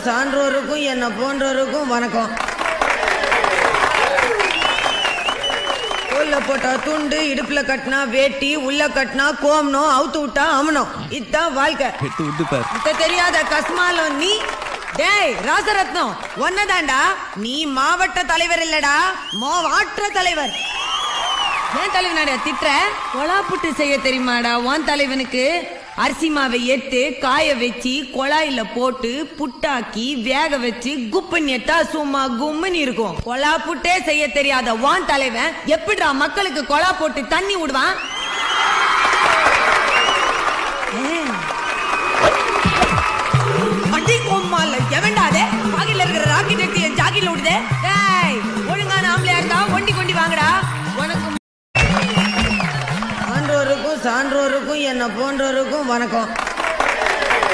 சான்றோருக்கும் என்ன போன்றோருக்கும் வணக்கம். தோல்ல போட்டா துண்டு, இடுப்புல கட்டினா வேட்டி, உள்ள கட்டினா கோமனம், அவுத்து விட்டா அமனம். இதுதான் வாழ்க்கை. தெரியாத கஸ்மாலம் நீ. டேய் ராசரத்னம், ஒன்னதாண்டா. நீ மாவட்ட தலைவர் இல்லடா, மாவட்ட தலைவர். ஏன் தலைவனாடா திட்டுற? கொலா புட்டு செய்ய தெரியுமாடா உன் தலைவனுக்கு? அரிசி மாவை எடுத்து காய வச்சு கொழாயில போட்டு புட்டாக்கி வேக வச்சு குப்பன் எட்டா சும்மா கும்முன்னு இருக்கும். கொலா புட்டே செய்ய தெரியாத வான் தலைவன் எப்படிடா மக்களுக்கு கொலா போட்டு தண்ணி விடுவான்? அடி கொம்மால எவன்டாதே பாக்கெட்ல இருக்கிற ராக்கெட் எடுத்து என் ஜாக்கெட்ல விடுதே. டேய் ஒழுங்கான ஆம்பளையா இருந்தா ஒண்டி கொண்டி வாங்கடா. உனக்கு சான்றோருக்கும் என்ன போன்றோருக்கும் வணக்கம்.